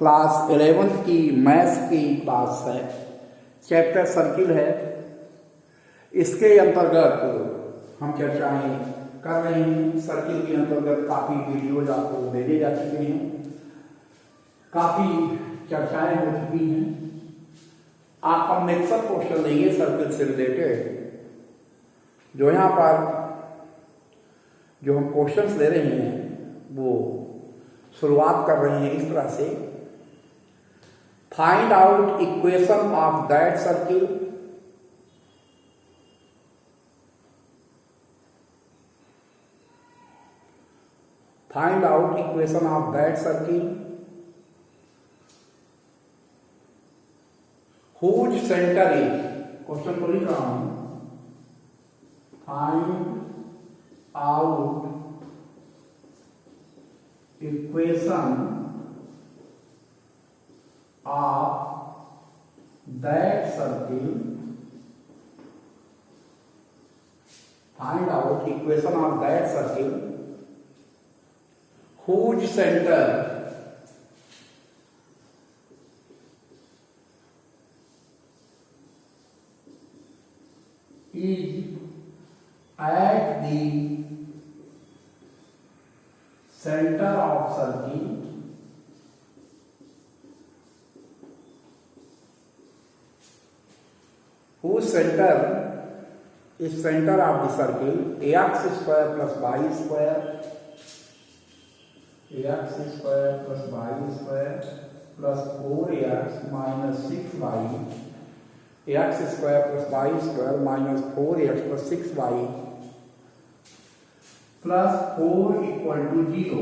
Class 11th की maths की class है, चैप्टर सर्किल है। इसके अंतर्गत हम चर्चाएं कर रहे हैं। सर्किल के अंतर्गत काफ़ी वीडियोज आपको भेजे जा चुके हैं, काफ़ी चर्चाएं हो चुकी हैं। आप हम नेक्स्ट क्वेश्चन लेंगे सर्किल से रिलेटेड। जो यहाँ पर जो हम क्वेश्चंस ले रहे हैं वो शुरुआत कर रहे हैं इस तरह से, find out equation of that circle, find out equation of that circle whose centre is, question को लिख रहा हूं, find out equation of that circle, find out equation of that circle whose center is at the center of circle, whose center is center of the circle, ax square plus y square, ax square plus y square plus 4ax minus 6y, ax square plus y square minus 4ax plus 6y plus 4 equal to 0,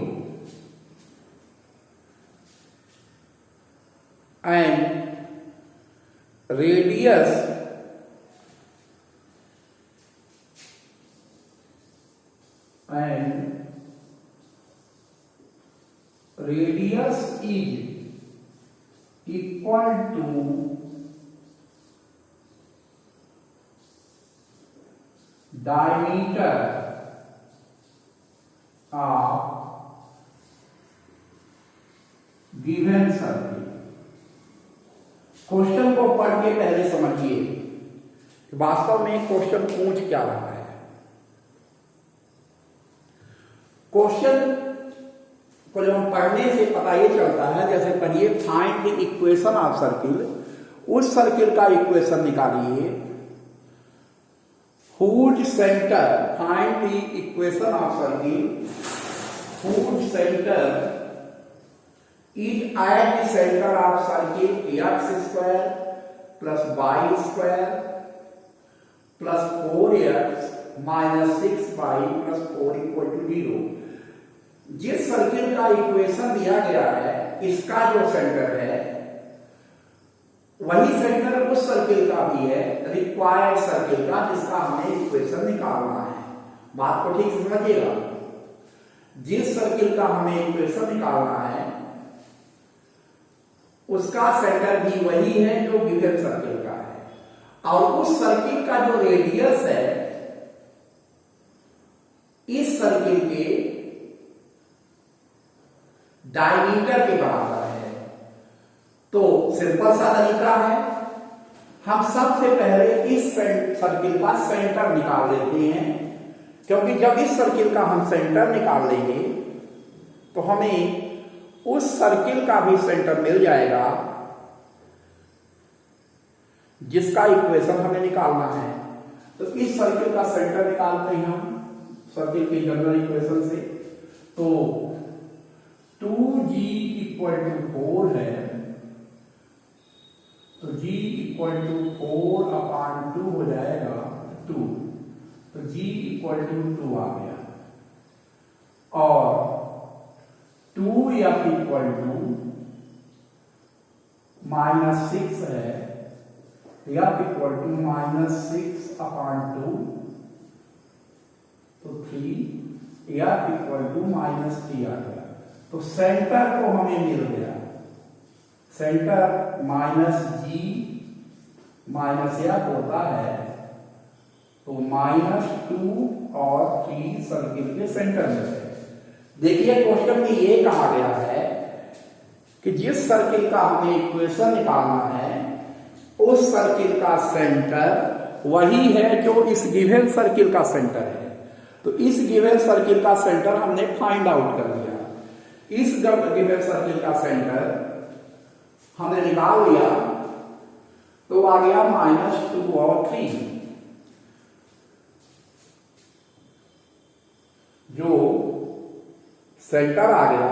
and radius is equal to diameter of given circle। Question को पढ़ के पहले समझिए कि वास्तव में question पूछ क्या रहा है। क्वेश्चन को जब हम पढ़ने से पता ये चलता है, जैसे पढ़िए, find the equation of circle, उस सर्किल का इक्वेशन निकालिए। Whose centre, find the equation of circle whose centre is at the centre of circle x square plus y square plus 4x minus 6y plus 4 equal to 0। जिस circle का equation दिया गया है, इसका जो centre है वही सेंटर उस सर्किल का भी है, रिक्वायर्ड सर्किल का, जिसका हमें इक्वेशन निकालना है। बात को ठीक से समझिएगा। जिस सर्किल का हमें इक्वेशन निकालना है उसका सेंटर भी वही है जो गिवन सर्किल का है, और उस सर्किल का जो रेडियस है इस सर्किल के डायमीटर के बराबर है। तो सिंपल सा तरीका है, हम सबसे पहले इस सर्किल का सेंटर निकाल लेते हैं, क्योंकि जब इस सर्किल का हम सेंटर निकाल लेंगे तो हमें उस सर्किल का भी सेंटर मिल जाएगा जिसका इक्वेशन हमें निकालना है। तो इस सर्किल का सेंटर निकालते हैं हम सर्किल की जनरल इक्वेशन से। तो 2g इक्वल टू 4 है, तो g इक्वल टू 4/2 हो जाएगा 2, तो g इक्वल टू 2 आ गया। और 2f इक्वल टू -6 है, f इक्वल टू -6/2, तो 3, f इक्वल टू -3 आ गया। तो सेंटर को हमें मिल गया, सेंटर -g -f होता है, तो -2 और 3 सर्किल के सेंटर में है। देखिए क्वेश्चन में ये कहा गया है कि कि जिस सर्किल का हमें इक्वेशन निकालना है उस सर्किल का सेंटर वही है जो इस गिवन सर्किल का सेंटर है। तो इस गिवन सर्किल का सेंटर हमने फाइंड आउट कर लिया। इस गिवन सर्किल का सेंटर हमने निकाल लिया तो आ गया -2 और 3। जो सेंटर आ गया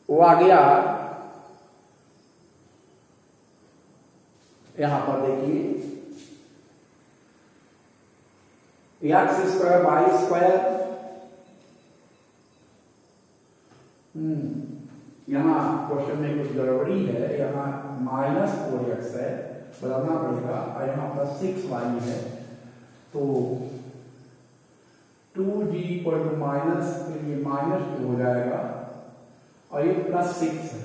वो आ गया, यहां पर देखिए x² y²। यहां क्वेश्चन में कुछ गड़बड़ी है, यहां -4x है, बदलना पड़ेगा, और यहां पर 6y है। तो 2g माइनस के लिए -2 हो जाएगा और ये +6 है।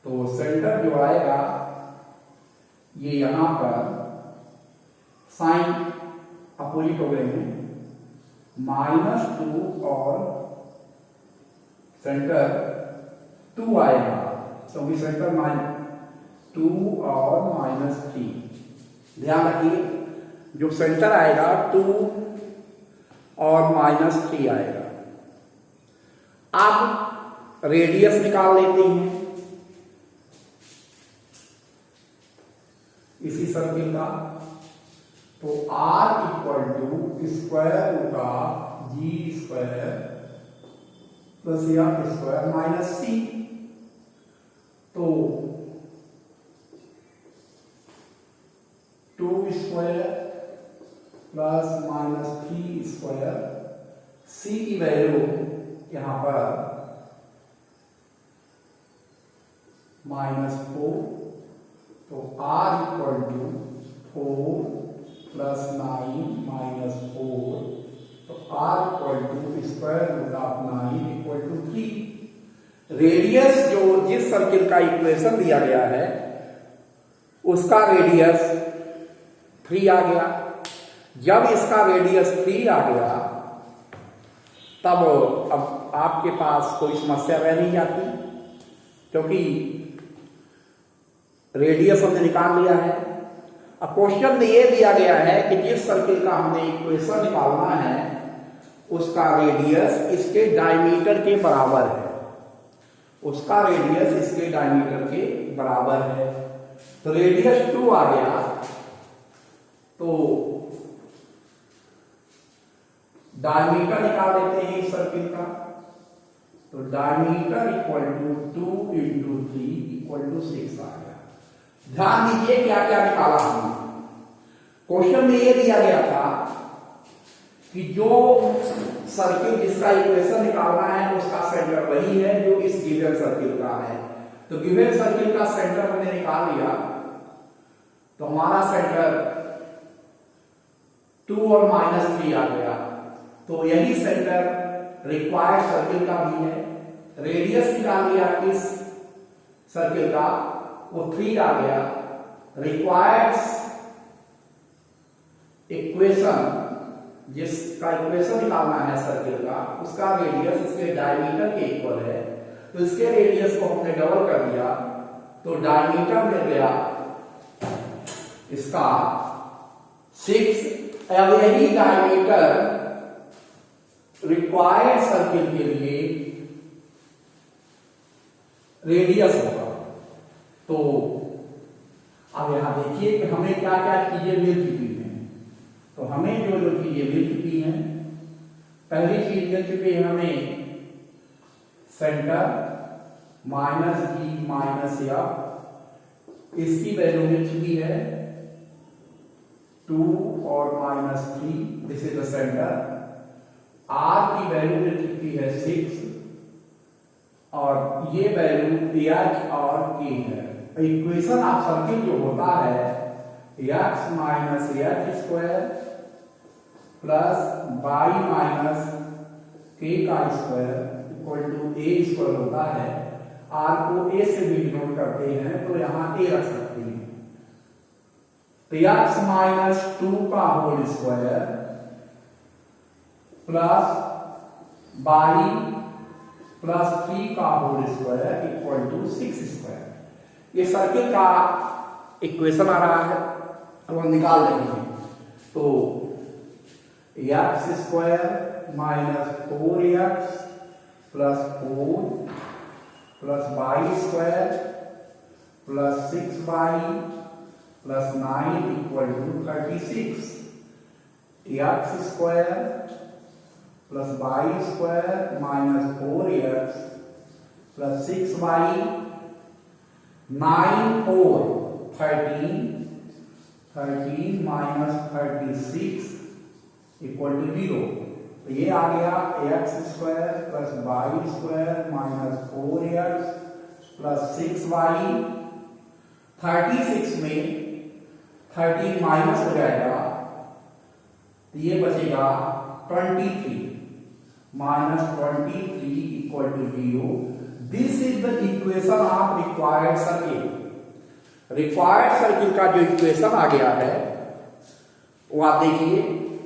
तो सेंटर जो आएगा ये यहां पर साइन अपोजिट हो गए हैं, -2 और सेंटर 2 आएगा, क्योंकि सेंटर -2 और -3। ध्यान रखिए जो सेंटर आएगा 2 और -3 आएगा। अब रेडियस निकाल लेते हैं इसी सर्किल का। तो R = square root of G² plus F² minus C। तो 2² प्लस -3²। C की वैल्यू यहां पर -4। तो R = 4 प्लस 9 माइनस 4। तो R = square root of 9 = 3। Radius जो जिस सर्किल का इक्वेशन दिया गया है उसका रेडियस 3 आ गया। जब इसका रेडियस 3 आ गया तब अब आपके पास कोई समस्या रह नहीं जाती, क्योंकि रेडियस हमने निकाल लिया है। अब क्वेश्चन में यह दिया गया है कि जिस सर्किल का हमने इक्वेशन निकालना है उसका रेडियस इसके डायमीटर के बराबर है, उसका रेडियस इसके डायमीटर के बराबर है। तो रेडियस 2 आ गया, तो डायमीटर निकाल लेते हैं इस सर्किल का। तो डायमीटर = 2 × 3 = 6 आ गया। ध्यान दीजिए क्या क्या निकाला हमने। क्वेश्चन में यह दिया गया था कि जो सर्किल जिसका इक्वेशन निकालना है उसका सेंटर वही है जो इस गिवन सर्किल का है। तो गिवन सर्किल का सेंटर हमने निकाल लिया। तो हमारा सेंटर 2 और -3 आ गया। तो यही सेंटर रिक्वायर्ड सर्किल का भी है। रेडियस निकाल लिया इस सर्किल का, वो 3 आ गया। रिक्वायर्ड इक्वेशन जिसका इक्वेशन निकालना है सर्किल का उसका रेडियस इसके डायमीटर के इक्वल है। तो इसके रेडियस को हमने डबल कर दिया तो डायमीटर मिल गया इसका 6। अब यही डायमीटर रिक्वायर्ड सर्किल के लिए रेडियस होगा। तो अब यहां देखिए कि हमें क्या क्या चीजें मिल चुकी हैं। तो हमें जो जो चीजें मिल चुकी हैं, पहली चीज मिल चुकी है हमें सेंटर -G -F, इसकी वैल्यू मिल चुकी है 2 और -3, this is the centre. R की वैल्यू मिल चुकी है 6 और ये वैल्यू H और K है। इक्वेशन ऑफ सर्किल जो होता है x - h² plus y minus k का स्क्वायर = a² होता है। R को a से भी डिनोट करते हैं तो यहां a रख सकते हैं। तो x - 2 का होल स्क्वायर प्लस y प्लस 3 का whole square equal to 6 square. ये सर्किल का इक्वेशन आ रहा है, अब हम निकाल लेंगे। तो x square minus 4x plus 4 plus y square plus 6y plus 9 equal to 36। X square plus y square minus 4x plus 6y 9 4 13 minus 36 equal to 0। तो ये आ गया x square plus y square minus 4x plus 6y। 36 में 13 minus हो जाएगा तो ये बचेगा 23 minus 23 equal to 0। This is the equation of required circle. Required circle का जो इक्वेशन आ गया है वो आप देखिए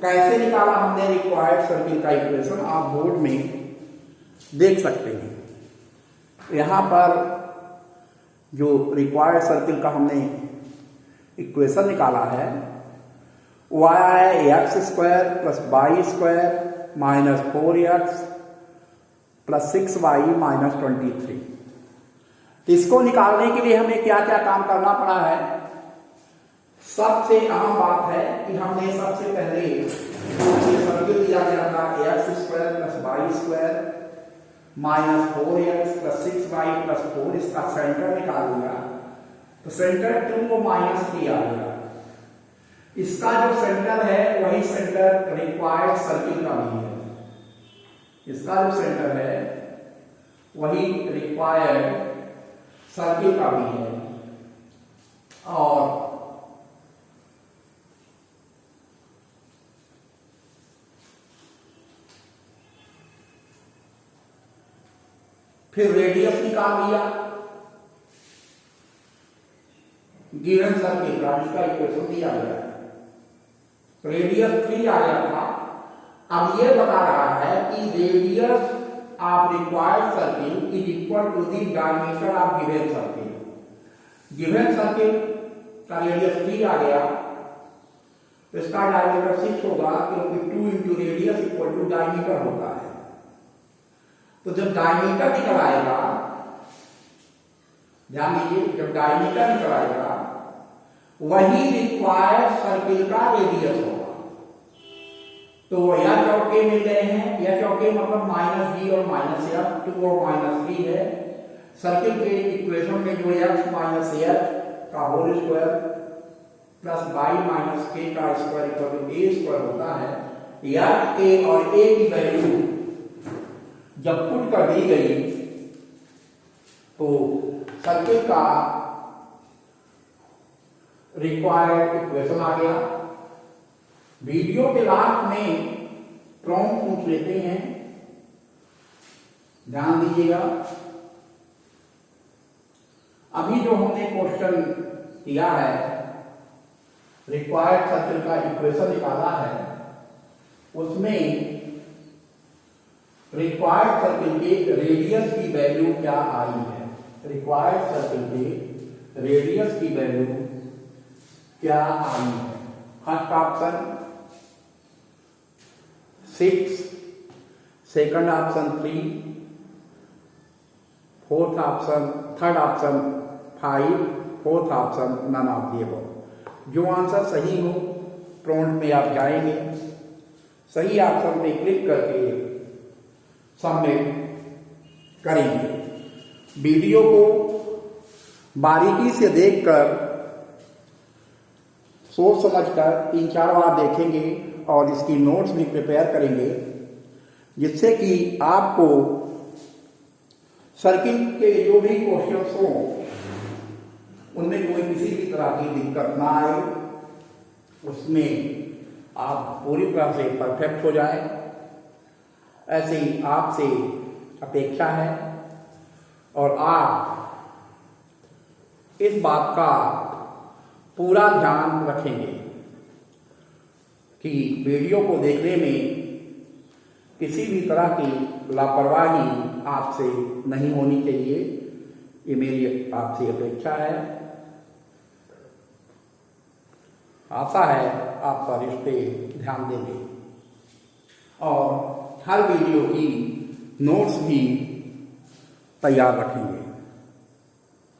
कैसे निकाला हमने रिक्वायर्ड सर्किल का इक्वेशन, आप बोर्ड में देख सकते हैं। यहां पर जो रिक्वायर्ड सर्किल का हमने इक्वेशन निकाला है वो आया है x square plus y square minus 4x plus 6y minus 23। इसको निकालने के लिए हमें क्या क्या काम करना पड़ा है। सबसे अहम बात है कि हमने सबसे पहले सर्किल दिया गया था x square plus y square minus 4x plus 6y plus 4, इसका सेंटर निकाल दिया तो सेंटर 2 को माइनस 3 आ गया। इसका जो सेंटर है वही सेंटर रिक्वायर्ड सर्किल का भी है। इसका जो सेंटर है वही रिक्वायर्ड सर्किल का भी है। और फिर रेडियस निकाल लिया गिवन सर्किल का, जिसका इक्वेशन दिया गया है। रेडियस 3 आ गया था। अब ये बता रहा है कि radius of required circle is equal to the diameter of given circle. Given circle का रेडियस 3 आ गया तो इसका डायमीटर 6 होगा, क्योंकि 2 into radius equal to diameter होता है। तो जब डायमीटर निकल आएगा, ध्यान दीजिए, जब डायमीटर निकल आएगा वही रिक्वायर्ड सर्किल का रेडियस होगा। तो यह चौके मिल गए हैं, यह चौके मतलब माइनस बी और माइनस एफ, 2 और माइनस 3 है। सर्किल के इक्वेशन में जो एक्स माइनस एफ का whole square plus y minus k का square equal to a square होता है। एफ ए और ए की वैल्यू जब पुट कर दी गई तो सर्किल का रिक्वायर्ड इक्वेशन आ गया। वीडियो के लास्ट में प्रॉम्प्ट पूछ लेते हैं, ध्यान दीजिएगा। अभी जो हमने क्वेश्चन किया है, रिक्वायर्ड सर्किल का इक्वेशन निकाला है, उसमें रिक्वायर्ड सर्किल के रेडियस की वैल्यू क्या आई है। रिक्वायर्ड सर्किल के रेडियस की वैल्यू क्या आई है। First option 6, second option 3, fourth option, third option 5, fourth option none of the above. जो आंसर सही हो प्रॉम्प्ट में आप जाएंगे, सही ऑप्शन पे क्लिक करके सबमिट करेंगे। वीडियो को बारीकी से देखकर सोच समझकर 3-4 बार देखेंगे और इसकी नोट्स भी प्रिपेयर करेंगे, जिससे कि आपको सर्किल के जो भी क्वेश्चंस हों उनमें कोई किसी भी तरह की दिक्कत ना आए, उसमें आप पूरी तरह से परफेक्ट हो जाए, ऐसी आपसे अपेक्षा है। और आप इस बात का पूरा ध्यान रखेंगे कि वीडियो को देखने में किसी भी तरह की लापरवाही आपसे नहीं होनी चाहिए, ये मेरी आपसे अपेक्षा है। आशा है आप पर इस पे ध्यान देंगे और हर वीडियो की नोट्स भी तैयार रखेंगे।